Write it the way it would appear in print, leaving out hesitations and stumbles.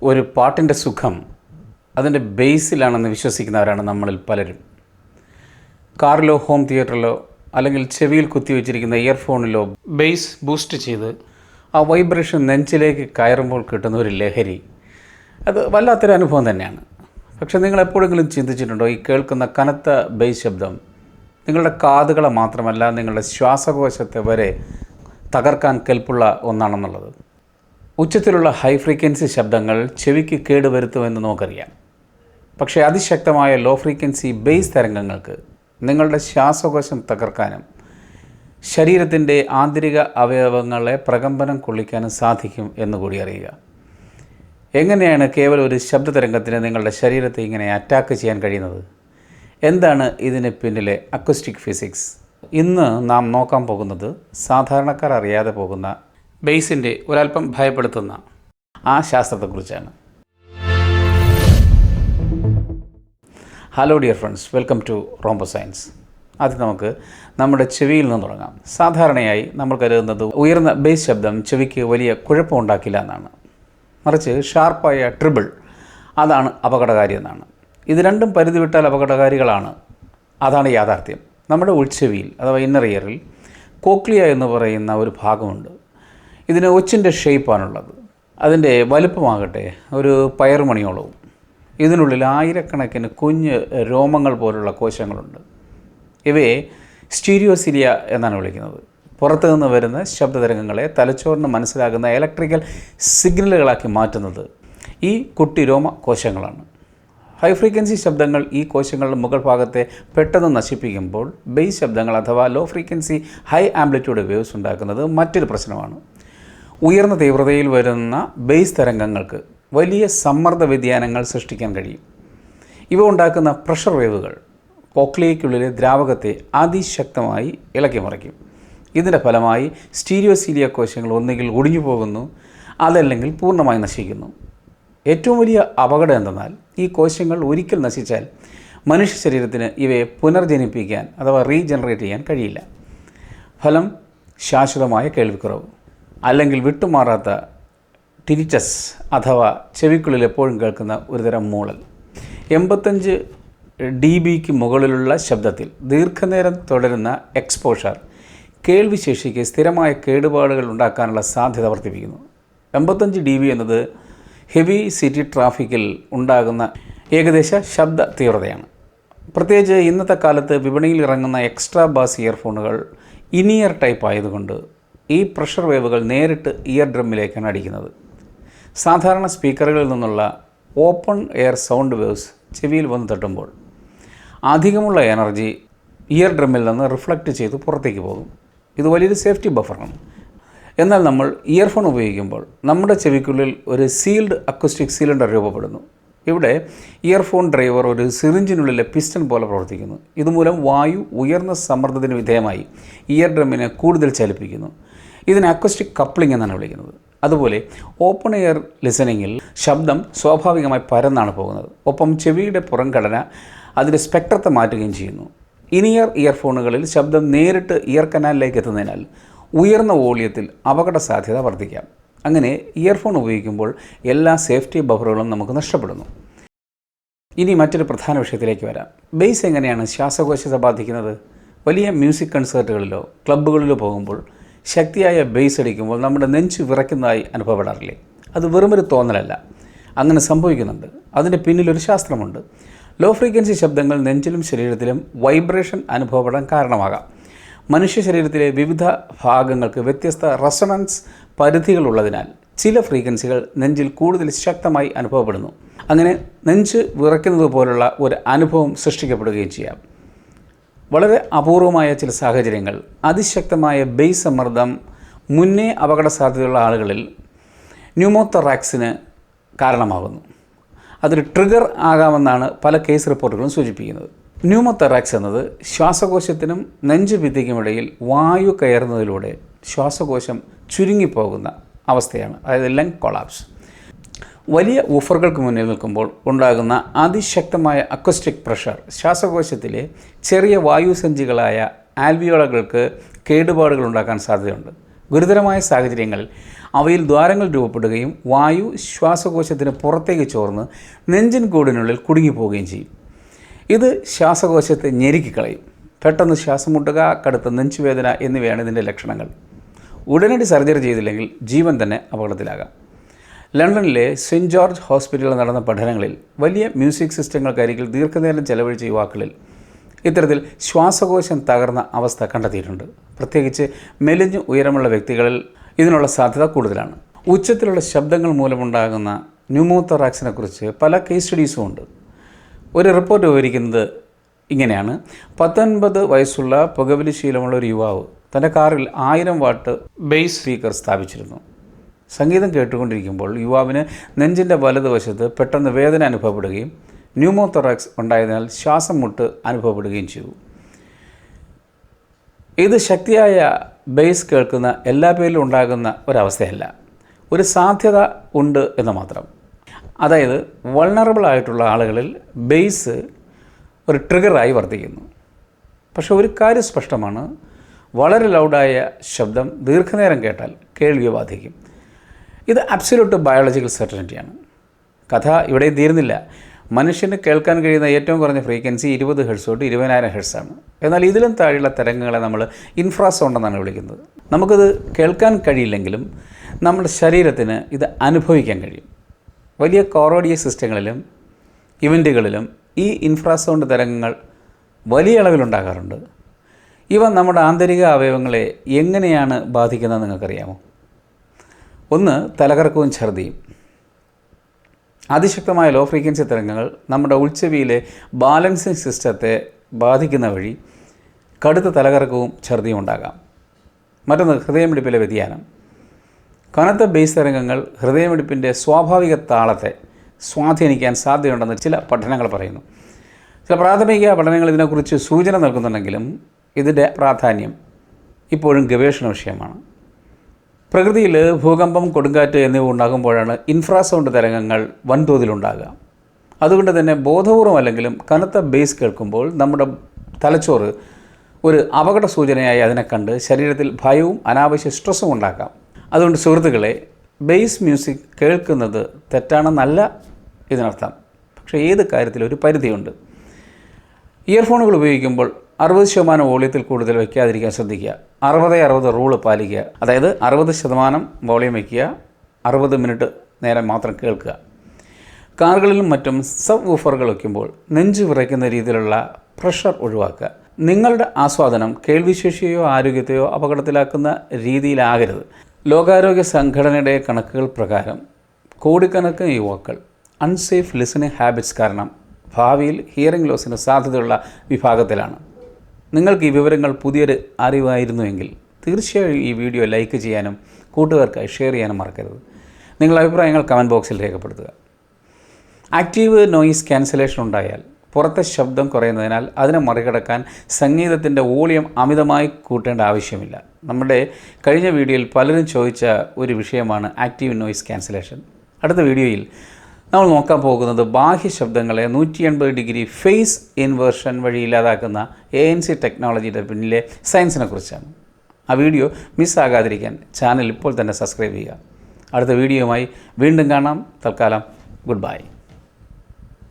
ഒരു പാട്ടിൻ്റെ സുഖം അതിൻ്റെ ബേസിലാണെന്ന് വിശ്വസിക്കുന്നവരാണ് നമ്മളിൽ പലരും. കാറിലോ ഹോം തിയേറ്ററിലോ അല്ലെങ്കിൽ ചെവിയിൽ കുത്തിവെച്ചിരിക്കുന്ന ഇയർഫോണിലോ ബേസ് ബൂസ്റ്റ് ചെയ്ത് ആ വൈബ്രേഷൻ നെഞ്ചിലേക്ക് കയറുമ്പോൾ കിട്ടുന്ന ഒരു ലഹരി, അത് വല്ലാത്തൊരു അനുഭവം തന്നെയാണ്. പക്ഷെ നിങ്ങൾ എപ്പോഴെങ്കിലും ചിന്തിച്ചിട്ടുണ്ടോ, ഈ കേൾക്കുന്ന കനത്ത ബേസ് ശബ്ദം നിങ്ങളുടെ കാതുകളെ മാത്രമല്ല നിങ്ങളുടെ ശ്വാസകോശത്തെ വരെ തകർക്കാൻ കെൽപ്പുള്ള ഒന്നാണെന്നുള്ളത്? ഉച്ചത്തിലുള്ള ഹൈ ഫ്രീക്വൻസി ശബ്ദങ്ങൾ ചെവിക്ക് കേടുവരുത്തുമെന്ന് നമുക്കറിയാം. പക്ഷേ അതിശക്തമായ ലോ ഫ്രീക്വൻസി ബേസ് തരംഗങ്ങൾക്ക് നിങ്ങളുടെ ശ്വാസകോശം തകർക്കാനും ശരീരത്തിൻ്റെ ആന്തരിക അവയവങ്ങളെ പ്രകമ്പനം കൊള്ളിക്കാനും സാധിക്കും എന്നുകൂടി അറിയുക. എങ്ങനെയാണ് കേവലം ഒരു ശബ്ദതരംഗത്തിന് നിങ്ങളുടെ ശരീരത്തെ ഇങ്ങനെ അറ്റാക്ക് ചെയ്യാൻ കഴിയുന്നത്? എന്താണ് ഇതിന് പിന്നിലെ അക്വസ്റ്റിക് ഫിസിക്സ്? ഇന്ന് നാം നോക്കാൻ പോകുന്നത് സാധാരണക്കാർ അറിയാതെ പോകുന്ന ബേസിൻ്റെ ഒരല്പം ഭയപ്പെടുത്തുന്ന ആ ശാസ്ത്രത്തെക്കുറിച്ചാണ്. Hello dear friends, welcome to Rombo science. ആദ്യം നമുക്ക് നമ്മുടെ ചെവിയിൽ നിന്ന് തുടങ്ങാം. സാധാരണയായി നമ്മൾ കരുതുന്നത് ഉയർന്ന ബേസ് ശബ്ദം ചെവിക്ക് വലിയ കുഴപ്പമുണ്ടാക്കില്ല എന്നാണ്. മറിച്ച് ഷാർപ്പായ ട്രിബിൾ, അതാണ് അപകടകാരി എന്നാണ്. ഇത് രണ്ടും പരിധി വിട്ടാൽ അപകടകാരികളാണ്. അതാണ് യാഥാർത്ഥ്യം. നമ്മുടെ ഉൾച്ചെവിയിൽ അഥവാ ഇന്നർ ഇയറിൽ കോക്ലിയ എന്ന് പറയുന്ന ഒരു ഭാഗമുണ്ട്. ഇതിന് ഒച്ചിൻ്റെ ഷേപ്പാണുള്ളത്. അതിൻ്റെ വലുപ്പമാകട്ടെ ഒരു പയറുമണിയോളവും. ഇതിനുള്ളിൽ ആയിരക്കണക്കിന് കുഞ്ഞ് രോമങ്ങൾ പോലുള്ള കോശങ്ങളുണ്ട്. ഇവയെ സ്റ്റീരിയോസിലിയ എന്നാണ് വിളിക്കുന്നത്. പുറത്തു നിന്ന് വരുന്ന ശബ്ദതരംഗങ്ങളെ തലച്ചോറിന് മനസ്സിലാകുന്ന ഇലക്ട്രിക്കൽ സിഗ്നലുകളാക്കി മാറ്റുന്നത് ഈ കുട്ടി രോമ കോശങ്ങളാണ്. ഹൈ ഫ്രീക്വൻസി ശബ്ദങ്ങൾ ഈ കോശങ്ങളുടെ മുകൾ ഭാഗത്തെ പെട്ടെന്ന് നശിപ്പിക്കുമ്പോൾ ബേസ് ശബ്ദങ്ങൾ അഥവാ low frequency high amplitude waves ഉണ്ടാക്കുന്നത് മറ്റൊരു പ്രശ്നമാണ്. ഉയർന്ന തീവ്രതയിൽ വരുന്ന ബേസ് തരംഗങ്ങൾക്ക് വലിയ സമ്മർദ്ദ വ്യതിയാനങ്ങൾ സൃഷ്ടിക്കാൻ കഴിയും. ഇവ ഉണ്ടാക്കുന്ന പ്രഷർ വേവുകൾ കോക്ലിയയ്ക്കുള്ളിലെ ദ്രാവകത്തെ അതിശക്തമായി ഇളക്കി മറിക്കും. ഇതിൻ്റെ ഫലമായി സ്റ്റീരിയോസീലിയ കോശങ്ങൾ ഒന്നുകിൽ ഒടിഞ്ഞു പോകുന്നു, അതല്ലെങ്കിൽ പൂർണ്ണമായി നശിക്കുന്നു. ഏറ്റവും വലിയ അപകടം എന്തെന്നാൽ ഈ കോശങ്ങൾ ഒരിക്കൽ നശിച്ചാൽ മനുഷ്യ ശരീരത്തിന് ഇവയെ പുനർജനിപ്പിക്കാൻ അഥവാ റീജനറേറ്റ് ചെയ്യാൻ കഴിയില്ല. ഫലം ശാശ്വതമായ കേൾവിക്കുറവ്, അല്ലെങ്കിൽ വിട്ടുമാറാത്ത ടിനിറ്റസ് അഥവാ ചെവിക്കുള്ളിൽ എപ്പോഴും കേൾക്കുന്ന ഒരുതരം മൂളൽ. 85 dB മുകളിലുള്ള ശബ്ദത്തിൽ ദീർഘനേരം തുടരുന്ന എക്സ്പോഷർ കേൾവിശേഷിക്ക് സ്ഥിരമായ കേടുപാടുകൾ ഉണ്ടാക്കാനുള്ള സാധ്യത വർദ്ധിപ്പിക്കുന്നു. 85 dB എന്നത് ഹെവി സിറ്റി ട്രാഫിക്കിൽ ഉണ്ടാകുന്ന ഏകദേശ ശബ്ദ തീവ്രതയാണ്. പ്രത്യേകിച്ച് ഇന്നത്തെ കാലത്ത് വിപണിയിൽ ഇറങ്ങുന്ന എക്സ്ട്രാ ബാസ് ഇയർഫോണുകൾ ഇനിയർ ടൈപ്പ് ആയതുകൊണ്ട് ഈ പ്രഷർ വേവുകൾ നേരിട്ട് ഇയർ ഡ്രമ്മിലേക്കാണ് അടിക്കുന്നത്. സാധാരണ സ്പീക്കറുകളിൽ നിന്നുള്ള ഓപ്പൺ എയർ സൗണ്ട് വേവ്സ് ചെവിയിൽ വന്ന് തട്ടുമ്പോൾ അധികമുള്ള എനർജി ഇയർ ഡ്രമ്മിൽ നിന്ന് റിഫ്ലക്റ്റ് ചെയ്ത് പുറത്തേക്ക് പോകും. ഇത് വലിയൊരു സേഫ്റ്റി ബഫറാണ്. എന്നാൽ നമ്മൾ ഇയർഫോൺ ഉപയോഗിക്കുമ്പോൾ നമ്മുടെ ചെവിക്കുള്ളിൽ ഒരു സീൽഡ് അക്വസ്റ്റിക് സിലിണ്ടർ രൂപപ്പെടുന്നു. ഇവിടെ ഇയർഫോൺ ഡ്രൈവർ ഒരു സിറിഞ്ചിനുള്ളിലെ പിസ്റ്റൺ പോലെ പ്രവർത്തിക്കുന്നു. ഇതുമൂലം വായു ഉയർന്ന സമ്മർദ്ദത്തിന് വിധേയമായി ഇയർ ഡ്രമ്മിനെ കൂടുതൽ ചലിപ്പിക്കുന്നു. ഇതിനെ അക്വസ്റ്റിക് കപ്ലിംഗ് എന്നാണ് വിളിക്കുന്നത്. അതുപോലെ ഓപ്പൺ എയർ ലിസണിങ്ങിൽ ശബ്ദം സ്വാഭാവികമായി പരന്നാണ് പോകുന്നത്. ഒപ്പം ചെവിയുടെ പുറംഘടന അതിൻ്റെ സ്പെക്ട്രത്തെ മാറ്റുകയും ചെയ്യുന്നു. ഇനിയർ ഇയർഫോണുകളിൽ ശബ്ദം നേരിട്ട് ഇയർ കനാലിലേക്ക് എത്തുന്നതിനാൽ ഉയർന്ന വോളിയത്തിൽ അപകട സാധ്യത വർദ്ധിക്കാം. അങ്ങനെ ഇയർഫോൺ ഉപയോഗിക്കുമ്പോൾ എല്ലാ സേഫ്റ്റി ബഫറുകളും നമുക്ക് നഷ്ടപ്പെടുന്നു. ഇനി മറ്റൊരു പ്രധാന വിഷയത്തിലേക്ക് വരാം. ബേസ് എങ്ങനെയാണ് ശ്വാസകോശത്തെ ബാധിക്കുന്നത്? വലിയ മ്യൂസിക് കൺസേർട്ടുകളിലോ ക്ലബ്ബുകളിലോ പോകുമ്പോൾ ശക്തിയായ ബേസ് അടിക്കുമ്പോൾ നമ്മുടെ നെഞ്ച് വിറയ്ക്കുന്നതായി അനുഭവപ്പെടാറില്ലേ? അത് വെറുമൊരു തോന്നലല്ല, അങ്ങനെ സംഭവിക്കുന്നുണ്ട്. അതിൻ്റെ പിന്നിലൊരു ശാസ്ത്രമുണ്ട്. ലോ ഫ്രീക്വൻസി ശബ്ദങ്ങൾ നെഞ്ചിലും ശരീരത്തിലും വൈബ്രേഷൻ അനുഭവപ്പെടാൻ കാരണമാകാം. മനുഷ്യ ശരീരത്തിലെ വിവിധ ഭാഗങ്ങൾക്ക് വ്യത്യസ്ത റെസൊണൻസ് പരിധികളുള്ളതിനാൽ ചില ഫ്രീക്വൻസികൾ നെഞ്ചിൽ കൂടുതൽ ശക്തമായി അനുഭവപ്പെടുന്നു. അങ്ങനെ നെഞ്ച് വിറയ്ക്കുന്നത് പോലുള്ള ഒരു അനുഭവം സൃഷ്ടിക്കപ്പെടുകയും ചെയ്യാം. വളരെ അപൂർവമായ ചില സാഹചര്യങ്ങൾ അതിശക്തമായ ബേസ് സമ്മർദ്ദം മുന്നേ അപകട സാധ്യതയുള്ള ആളുകളിൽ ന്യൂമോതൊറാക്സിന് കാരണമാകുന്നു. അതൊരു ട്രിഗർ ആകാമെന്നാണ് പല കേസ് റിപ്പോർട്ടുകളും സൂചിപ്പിക്കുന്നത്. ന്യൂമോതൊറാക്സ് എന്നത് ശ്വാസകോശത്തിനും നെഞ്ചുഭിത്തിക്കുമിടയിൽ വായു കയറുന്നതിലൂടെ ശ്വാസകോശം ചുരുങ്ങിപ്പോകുന്ന അവസ്ഥയാണ്, അതായത് ലങ് കൊളാപ്സ്. വലിയ ഊഫറുകൾക്ക് മുന്നിൽ നിൽക്കുമ്പോൾ ഉണ്ടാകുന്ന അതിശക്തമായ അക്വസ്റ്റിക് പ്രഷർ ശ്വാസകോശത്തിലെ ചെറിയ വായുസഞ്ചികളായ ആൽവിയോളകൾക്ക് കേടുപാടുകൾ ഉണ്ടാക്കാൻ സാധ്യതയുണ്ട്. ഗുരുതരമായ സാഹചര്യങ്ങളിൽ അവയിൽ ദ്വാരങ്ങൾ രൂപപ്പെടുകയും വായു ശ്വാസകോശത്തിന് പുറത്തേക്ക് ചോർന്ന് നെഞ്ചിൻ കൂടിനുള്ളിൽ കുടുങ്ങിപ്പോവുകയും ചെയ്യും. ഇത് ശ്വാസകോശത്തെ ഞെരുക്കിക്കളയും. പെട്ടെന്ന് ശ്വാസം മുട്ടുക, കടുത്ത നെഞ്ചുവേദന എന്നിവയാണ് ഇതിൻ്റെ ലക്ഷണങ്ങൾ. ഉടനടി സർജറി ചെയ്തില്ലെങ്കിൽ ജീവൻ തന്നെ അപകടത്തിലാകാം. ലണ്ടനിലെ സെൻറ്റ് ജോർജ് ഹോസ്പിറ്റലിൽ നടന്ന പഠനങ്ങളിൽ വലിയ മ്യൂസിക് സിസ്റ്റങ്ങൾക്കരികിൽ ദീർഘനേരം ചെലവഴിച്ച യുവാക്കളിൽ ഇത്തരത്തിൽ ശ്വാസകോശം തകർന്ന അവസ്ഥ കണ്ടെത്തിയിട്ടുണ്ട്. പ്രത്യേകിച്ച് മെലിഞ്ഞ് ഉയരമുള്ള വ്യക്തികളിൽ ഇതിനുള്ള സാധ്യത കൂടുതലാണ്. ഉച്ചത്തിലുള്ള ശബ്ദങ്ങൾ മൂലമുണ്ടാകുന്ന ന്യൂമോതൊറാക്സിനെ കുറിച്ച് പല കേസ് സ്റ്റഡീസും ഉണ്ട്. ഒരു റിപ്പോർട്ട് വിവരിക്കുന്നത് ഇങ്ങനെയാണ്. 19 വയസ്സുള്ള പുകവലി ശീലമുള്ള ഒരു യുവാവ് തൻ്റെ കാറിൽ 1000 വാട്ട് ബേസ് സ്പീക്കർ സ്ഥാപിച്ചിരുന്നു. സംഗീതം കേട്ടുകൊണ്ടിരിക്കുമ്പോൾ യുവാവിന് നെഞ്ചിൻ്റെ വലതുവശത്ത് പെട്ടെന്ന് വേദന അനുഭവപ്പെടുകയും ന്യൂമോതൊറാക്സ് ഉണ്ടായതിനാൽ ശ്വാസം മുട്ട് അനുഭവപ്പെടുകയും ചെയ്തു. ഇത് ശക്തിയായ ബേസ് കേൾക്കുന്ന എല്ലാ പേരിലും ഉണ്ടാകുന്ന ഒരവസ്ഥയല്ല, ഒരു സാധ്യത ഉണ്ട് എന്ന് മാത്രം. അതായത് വൾണറബിൾ ആയിട്ടുള്ള ആളുകളിൽ ബേസ് ഒരു ട്രിഗറായി വർത്തിക്കുന്നു. പക്ഷേ ഒരു കാര്യം സ്പഷ്ടമാണ്, വളരെ ലൗഡായ ശബ്ദം ദീർഘനേരം കേട്ടാൽ കേൾവിയെ ബാധിക്കും. ഇത് അബ്സല്യൂട്ട് ബയോളജിക്കൽ സെർട്ടനിറ്റിയാണ്. കഥ ഇവിടെ തീരുന്നില്ല. മനുഷ്യന് കേൾക്കാൻ കഴിയുന്ന ഏറ്റവും കുറഞ്ഞ ഫ്രീക്വൻസി 20 ഹെർട്സ് തൊട്ട് 20,000 ഹെർട്സ് ആണ്. എന്നാൽ ഇതിലും താഴെയുള്ള തരംഗങ്ങളെ നമ്മൾ ഇൻഫ്രാസൗണ്ട് എന്നാണ് വിളിക്കുന്നത്. നമുക്കിത് കേൾക്കാൻ കഴിയില്ലെങ്കിലും നമ്മുടെ ശരീരത്തിന് ഇത് അനുഭവിക്കാൻ കഴിയും. വലിയ കോറോഡിയ സിസ്റ്റങ്ങളിലും ഇവൻറ്റുകളിലും ഈ ഇൻഫ്രാസൗണ്ട് തരംഗങ്ങൾ വലിയ അളവിലുണ്ടാകാറുണ്ട്. ഇവ നമ്മുടെ ആന്തരിക അവയവങ്ങളെ എങ്ങനെയാണ് ബാധിക്കുന്നത് നിങ്ങൾക്കറിയാമോ? ഒന്ന്, തലകറക്കവും ഛർദിയും. അതിശക്തമായ ലോ ഫ്രീക്വൻസി തരംഗങ്ങൾ നമ്മുടെ ഉൾച്ചെവിയിലെ ബാലൻസിങ് സിസ്റ്റത്തെ ബാധിക്കുന്ന വഴി കടുത്ത തലകറക്കവും ഛർദിയും ഉണ്ടാകാം. മറ്റൊന്ന്, ഹൃദയമിടിപ്പിലെ വ്യതിയാനം. കനത്ത ബേസ് തരംഗങ്ങൾ ഹൃദയമിടിപ്പിൻ്റെ സ്വാഭാവിക താളത്തെ സ്വാധീനിക്കാൻ സാധ്യതയുണ്ടെന്ന് ചില പഠനങ്ങൾ പറയുന്നു. ചില പ്രാഥമിക പഠനങ്ങൾ ഇതിനെക്കുറിച്ച് സൂചന നൽകുന്നുണ്ടെങ്കിലും ഇതിൻ്റെ പ്രാധാന്യം ഇപ്പോഴും ഗവേഷണ വിഷയമാണ്. പ്രകൃതിയിൽ ഭൂകമ്പം, കൊടുങ്കാറ്റ് എന്നിവ ഉണ്ടാകുമ്പോഴാണ് ഇൻഫ്രാസൗണ്ട് തരംഗങ്ങൾ വൻതോതിലുണ്ടാകുക. അതുകൊണ്ട് തന്നെ ബോധപൂർവമല്ലെങ്കിലും കനത്ത ബേസ് കേൾക്കുമ്പോൾ നമ്മുടെ തലച്ചോറ് ഒരു അപകട സൂചനയായി അതിനെ കണ്ട് ശരീരത്തിൽ ഭയവും അനാവശ്യ സ്ട്രെസ്സും ഉണ്ടാക്കാം. അതുകൊണ്ട് സുഹൃത്തുക്കളെ, ബേസ് മ്യൂസിക് കേൾക്കുന്നത് തെറ്റാണെന്നല്ല ഇതിനർത്ഥം. പക്ഷേ ഏത് കാര്യത്തിലും ഒരു പരിധിയുണ്ട്. ഇയർഫോണുകൾ ഉപയോഗിക്കുമ്പോൾ 60% വോളിയത്തിൽ കൂടുതൽ വയ്ക്കാതിരിക്കാൻ ശ്രദ്ധിക്കുക. 60-60 റൂള് പാലിക്കുക. അതായത് 60% വോളിയം വയ്ക്കുക, 60 മിനിറ്റ് നേരം മാത്രം കേൾക്കുക. കാറുകളിലും മറ്റും സബ് വൂഫറുകൾ വയ്ക്കുമ്പോൾ നെഞ്ച് വിറയ്ക്കുന്ന രീതിയിലുള്ള പ്രഷർ ഒഴിവാക്കുക. നിങ്ങളുടെ ആസ്വാദനം കേൾവിശേഷിയോ ആരോഗ്യത്തെയോ അപകടത്തിലാക്കുന്ന രീതിയിലാകരുത്. ലോകാരോഗ്യ സംഘടനയുടെ കണക്കുകൾ പ്രകാരം കോടിക്കണക്കിന് യുവാക്കൾ അൺസേഫ് ലിസണിങ് ഹാബിറ്റ്സ് കാരണം ഭാവിയിൽ ഹിയറിംഗ് ലോസിന് സാധ്യതയുള്ള വിഭാഗത്തിലാണ്. നിങ്ങൾക്ക് ഈ വിവരങ്ങൾ പുതിയൊരു അറിവായിരുന്നുവെങ്കിൽ തീർച്ചയായും ഈ വീഡിയോ ലൈക്ക് ചെയ്യാനും കൂട്ടുകാർക്കായി ഷെയർ ചെയ്യാനും മറക്കരുത്. നിങ്ങളുടെ അഭിപ്രായങ്ങൾ കമൻറ്റ് ബോക്സിൽ രേഖപ്പെടുത്തുക. ആക്റ്റീവ് നോയിസ് ക്യാൻസലേഷൻ ഉണ്ടായാൽ പുറത്തെ ശബ്ദം കുറയുന്നതിനാൽ അതിനെ മറികടക്കാൻ സംഗീതത്തിൻ്റെ വോളിയം അമിതമായി കൂട്ടേണ്ട ആവശ്യമില്ല. നമ്മുടെ കഴിഞ്ഞ വീഡിയോയിൽ പലരും ചോദിച്ച ഒരു വിഷയമാണ് ആക്റ്റീവ് നോയിസ് ക്യാൻസലേഷൻ. അടുത്ത വീഡിയോയിൽ നമ്മൾ നോക്കാൻ പോകുന്നത് ബാഹ്യ ശബ്ദങ്ങളെ 180 ഡിഗ്രി ഫേസ് ഇൻവേർഷൻ വഴി ഇല്ലാതാക്കുന്ന ANC ടെക്നോളജിയുടെ പിന്നിലെ സയൻസിനെ കുറിച്ചാണ്. ആ വീഡിയോ മിസ്സാകാതിരിക്കാൻ ചാനൽ ഇപ്പോൾ തന്നെ സബ്സ്ക്രൈബ് ചെയ്യുക. അടുത്ത വീഡിയോയുമായി വീണ്ടും കാണാം. തൽക്കാലം ഗുഡ് ബൈ.